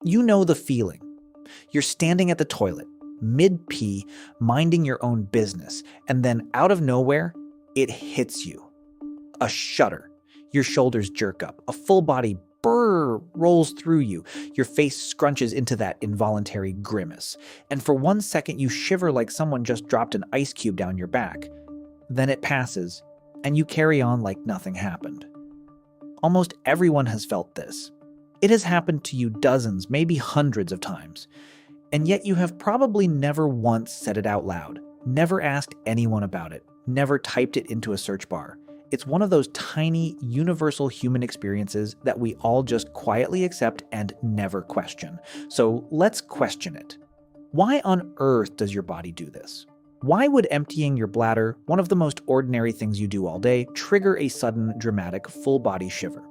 You know the feeling. You're standing at the toilet, mid-pee, minding your own business, and then out of nowhere, it hits you. A shudder. Your shoulders jerk up. A full-body brrr rolls through you. Your face scrunches into that involuntary grimace. And for 1 second, you shiver like someone just dropped an ice cube down your back. Then it passes, and you carry on like nothing happened. Almost everyone has felt this. It has happened to you dozens, maybe hundreds of times. And yet you have probably never once said it out loud, never asked anyone about it, never typed it into a search bar. It's one of those tiny, universal human experiences that we all just quietly accept and never question. So let's question it. Why on earth does your body do this? Why would emptying your bladder, one of the most ordinary things you do all day, trigger a sudden, dramatic, full-body shiver?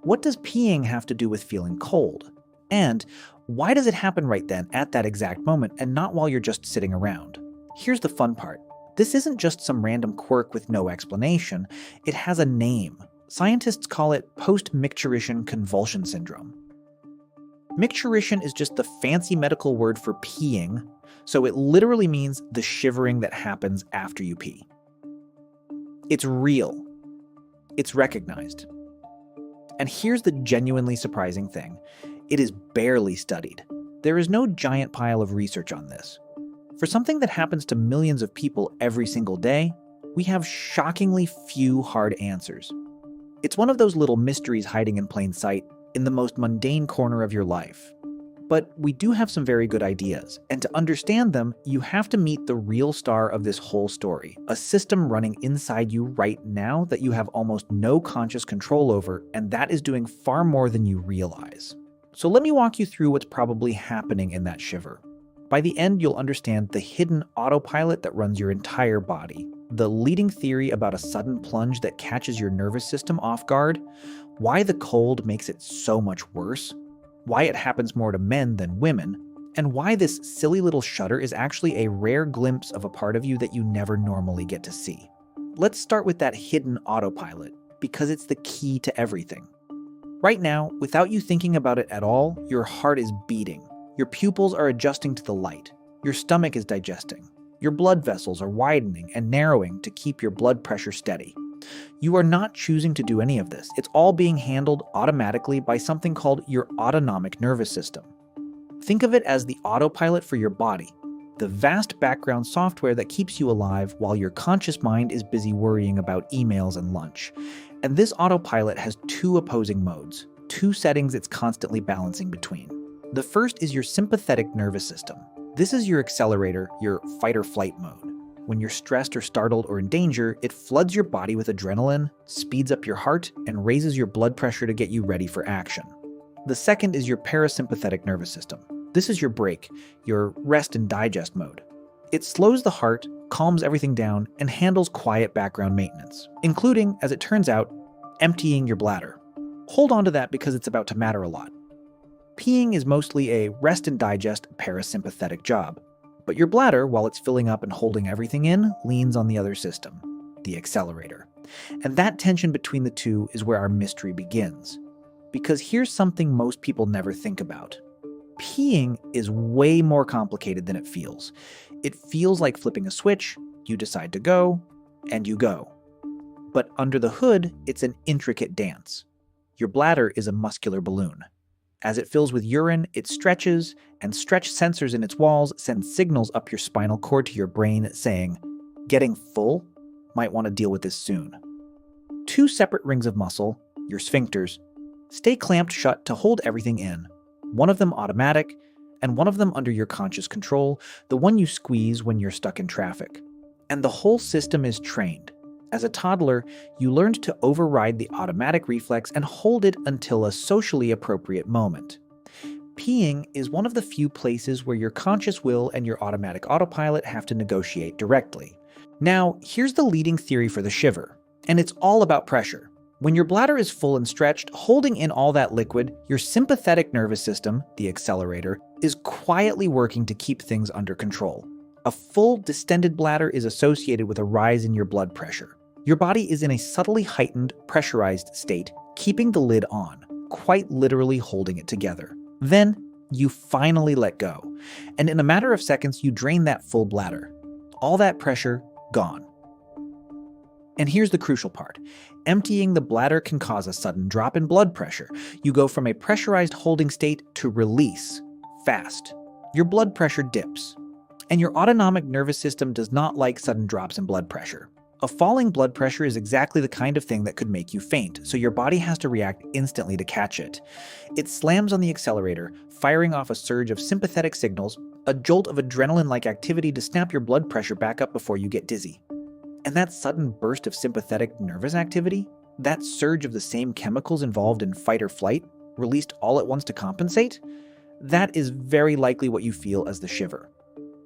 What does peeing have to do with feeling cold? And why does it happen right then, at that exact moment, and not while you're just sitting around? Here's the fun part. This isn't just some random quirk with no explanation. It has a name. Scientists call it post-micturition convulsion syndrome. Micturition is just the fancy medical word for peeing, so it literally means the shivering that happens after you pee. It's real. It's recognized. And here's the genuinely surprising thing. It is barely studied. There is no giant pile of research on this. For something that happens to millions of people every single day, we have shockingly few hard answers. It's one of those little mysteries hiding in plain sight in the most mundane corner of your life. But we do have some very good ideas, and to understand them, you have to meet the real star of this whole story, a system running inside you right now that you have almost no conscious control over, and that is doing far more than you realize. So let me walk you through what's probably happening in that shiver. By the end, you'll understand the hidden autopilot that runs your entire body, the leading theory about a sudden plunge that catches your nervous system off guard, why the cold makes it so much worse, why it happens more to men than women, and why this silly little shudder is actually a rare glimpse of a part of you that you never normally get to see. Let's start with that hidden autopilot, because it's the key to everything. Right now, without you thinking about it at all, your heart is beating. Your pupils are adjusting to the light. Your stomach is digesting. Your blood vessels are widening and narrowing to keep your blood pressure steady. You are not choosing to do any of this. It's all being handled automatically by something called your autonomic nervous system. Think of it as the autopilot for your body, the vast background software that keeps you alive while your conscious mind is busy worrying about emails and lunch. And this autopilot has two opposing modes, two settings it's constantly balancing between. The first is your sympathetic nervous system. This is your accelerator, your fight or flight mode. When you're stressed or startled or in danger, it floods your body with adrenaline, speeds up your heart, and raises your blood pressure to get you ready for action. The second is your parasympathetic nervous system. This is your break, your rest and digest mode. It slows the heart, calms everything down, and handles quiet background maintenance, including, as it turns out, emptying your bladder. Hold on to that because it's about to matter a lot. Peeing is mostly a rest and digest parasympathetic job. But your bladder, while it's filling up and holding everything in, leans on the other system, the accelerator. And that tension between the two is where our mystery begins. Because here's something most people never think about. Peeing is way more complicated than it feels. It feels like flipping a switch, you decide to go, and you go. But under the hood, it's an intricate dance. Your bladder is a muscular balloon. As it fills with urine, it stretches, and stretch sensors in its walls send signals up your spinal cord to your brain saying, "Getting full? Might want to deal with this soon." Two separate rings of muscle, your sphincters, stay clamped shut to hold everything in. One of them automatic, and one of them under your conscious control, the one you squeeze when you're stuck in traffic. And the whole system is trained. As a toddler, you learned to override the automatic reflex and hold it until a socially appropriate moment. Peeing is one of the few places where your conscious will and your automatic autopilot have to negotiate directly. Now, here's the leading theory for the shiver, and it's all about pressure. When your bladder is full and stretched, holding in all that liquid, your sympathetic nervous system, the accelerator, is quietly working to keep things under control. A full, distended bladder is associated with a rise in your blood pressure. Your body is in a subtly heightened, pressurized state, keeping the lid on, quite literally holding it together. Then, You finally let go. And in a matter of seconds, you drain that full bladder. All that pressure, gone. And here's the crucial part. Emptying the bladder can cause a sudden drop in blood pressure. You go from a pressurized holding state to release, fast. Your blood pressure dips. And your autonomic nervous system does not like sudden drops in blood pressure. A falling blood pressure is exactly the kind of thing that could make you faint, so your body has to react instantly to catch it. It slams on the accelerator, firing off a surge of sympathetic signals, a jolt of adrenaline-like activity to snap your blood pressure back up before you get dizzy. And that sudden burst of sympathetic nervous activity, that surge of the same chemicals involved in fight or flight, released all at once to compensate, that is very likely what you feel as the shiver.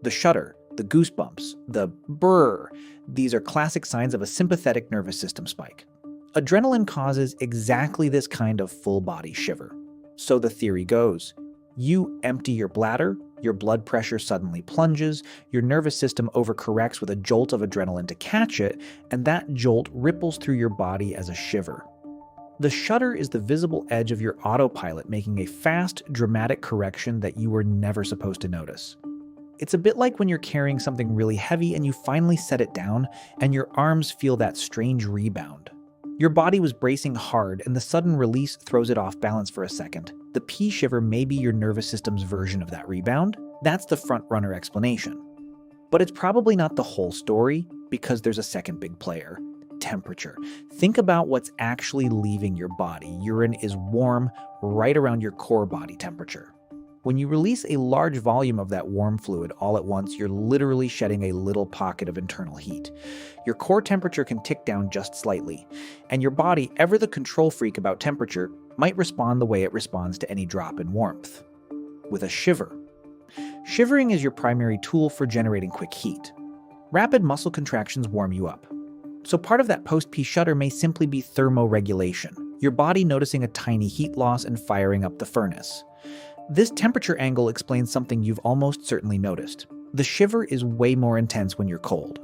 The shudder, the goosebumps, the brrr, these are classic signs of a sympathetic nervous system spike. Adrenaline causes exactly this kind of full-body shiver. So the theory goes, you empty your bladder, your blood pressure suddenly plunges, your nervous system overcorrects with a jolt of adrenaline to catch it, and that jolt ripples through your body as a shiver. The shudder is the visible edge of your autopilot making a fast, dramatic correction that you were never supposed to notice. It's a bit like when you're carrying something really heavy and you finally set it down and your arms feel that strange rebound. Your body was bracing hard and the sudden release throws it off balance for a second. The P shiver may be your nervous system's version of that rebound. That's the front-runner explanation. But it's probably not the whole story because there's a second big player. Temperature. Think about what's actually leaving your body. Urine is warm, right around your core body temperature. When you release a large volume of that warm fluid all at once, you're literally shedding a little pocket of internal heat. Your core temperature can tick down just slightly, and your body, ever the control freak about temperature, might respond the way it responds to any drop in warmth. With a shiver. Shivering is your primary tool for generating quick heat. Rapid muscle contractions warm you up. So part of that post-P shudder may simply be thermoregulation, your body noticing a tiny heat loss and firing up the furnace. This temperature angle explains something you've almost certainly noticed. The shiver is way more intense when you're cold.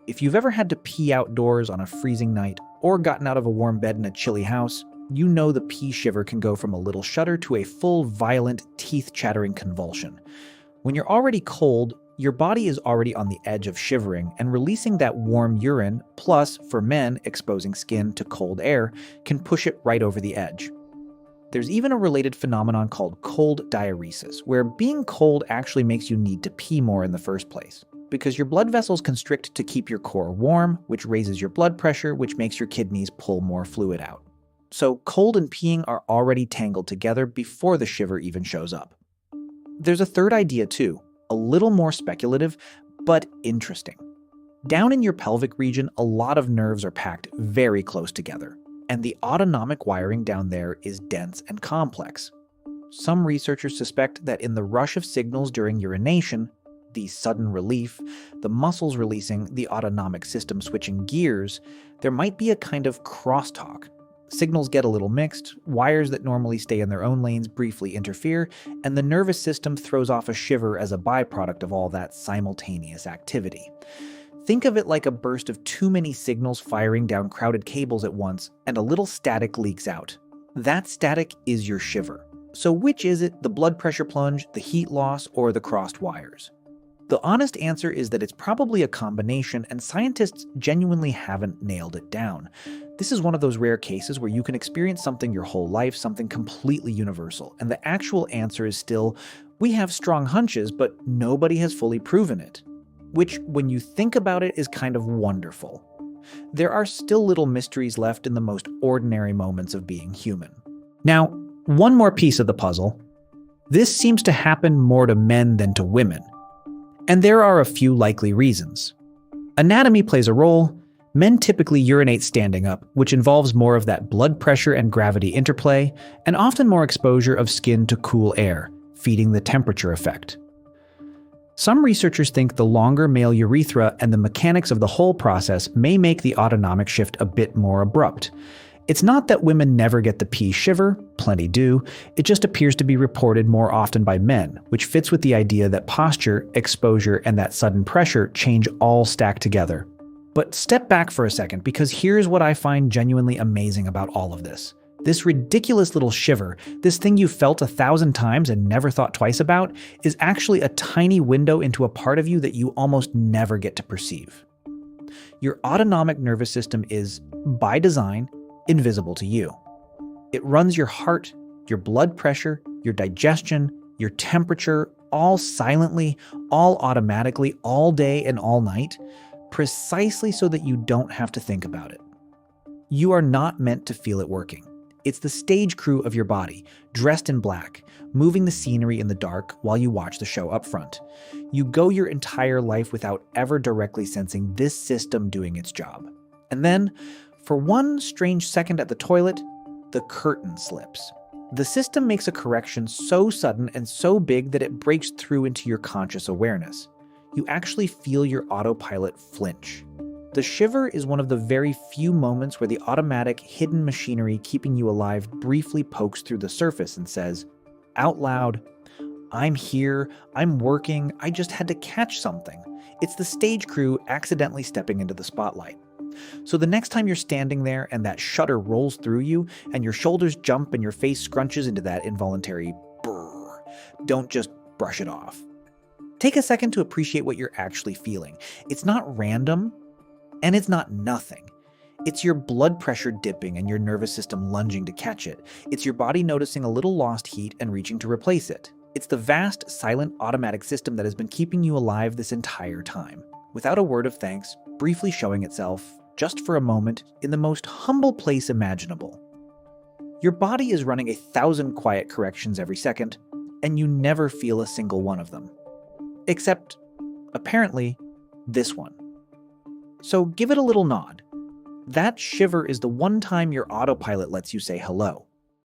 If you've ever had to pee outdoors on a freezing night or gotten out of a warm bed in a chilly house, you know the P shiver can go from a little shudder to a full, violent, teeth-chattering convulsion. When you're already cold, your body is already on the edge of shivering, and releasing that warm urine, plus, for men, exposing skin to cold air, can push it right over the edge. There's even a related phenomenon called cold diuresis, where being cold actually makes you need to pee more in the first place, because your blood vessels constrict to keep your core warm, which raises your blood pressure, which makes your kidneys pull more fluid out. So cold and peeing are already tangled together before the shiver even shows up. There's a third idea too, a little more speculative, but interesting. Down in your pelvic region, a lot of nerves are packed very close together, and the autonomic wiring down there is dense and complex. Some researchers suspect that in the rush of signals during urination, the sudden relief, the muscles releasing, the autonomic system switching gears, there might be a kind of crosstalk. Signals get a little mixed, wires that normally stay in their own lanes briefly interfere, and the nervous system throws off a shiver as a byproduct of all that simultaneous activity. Think of it like a burst of too many signals firing down crowded cables at once, and a little static leaks out. That static is your shiver. So which is it, the blood pressure plunge, the heat loss, or the crossed wires? The honest answer is that it's probably a combination, and scientists genuinely haven't nailed it down. This is one of those rare cases where you can experience something your whole life, something completely universal, and the actual answer is still, we have strong hunches, but nobody has fully proven it. Which, when you think about it, is kind of wonderful. There are still little mysteries left in the most ordinary moments of being human. Now, one more piece of the puzzle. This seems to happen more to men than to women. And there are a few likely reasons. Anatomy plays a role. Men typically urinate standing up, which involves more of that blood pressure and gravity interplay, and often more exposure of skin to cool air, feeding the temperature effect. Some researchers think the longer male urethra and the mechanics of the whole process may make the autonomic shift a bit more abrupt. It's not that women never get the P shiver, plenty do, it just appears to be reported more often by men, which fits with the idea that posture, exposure, and that sudden pressure change all stack together. But step back for a second, because here's what I find genuinely amazing about all of this. This ridiculous little shiver, this thing you felt 1,000 times and never thought twice about, is actually a tiny window into a part of you that you almost never get to perceive. Your autonomic nervous system is, by design, invisible to you. It runs your heart, your blood pressure, your digestion, your temperature, all silently, all automatically, all day and all night, precisely so that you don't have to think about it. You are not meant to feel it working. It's the stage crew of your body, dressed in black, moving the scenery in the dark while you watch the show up front. You go your entire life without ever directly sensing this system doing its job. And then, for one strange second at the toilet, the curtain slips. The system makes a correction so sudden and so big that it breaks through into your conscious awareness. You actually feel your autopilot flinch. The shiver is one of the very few moments where the automatic, hidden machinery keeping you alive briefly pokes through the surface and says, out loud, "I'm here, I'm working, I just had to catch something." It's the stage crew accidentally stepping into the spotlight. So the next time you're standing there and that shudder rolls through you and your shoulders jump and your face scrunches into that involuntary brrr, don't just brush it off. Take a second to appreciate what you're actually feeling. It's not random. And it's not nothing. It's your blood pressure dipping and your nervous system lunging to catch it. It's your body noticing a little lost heat and reaching to replace it. It's the vast, silent, automatic system that has been keeping you alive this entire time, without a word of thanks, briefly showing itself, just for a moment, in the most humble place imaginable. Your body is running 1,000 quiet corrections every second, and you never feel a single one of them. Except, apparently, this one. So give it a little nod. That shiver is the one time your autopilot lets you say hello.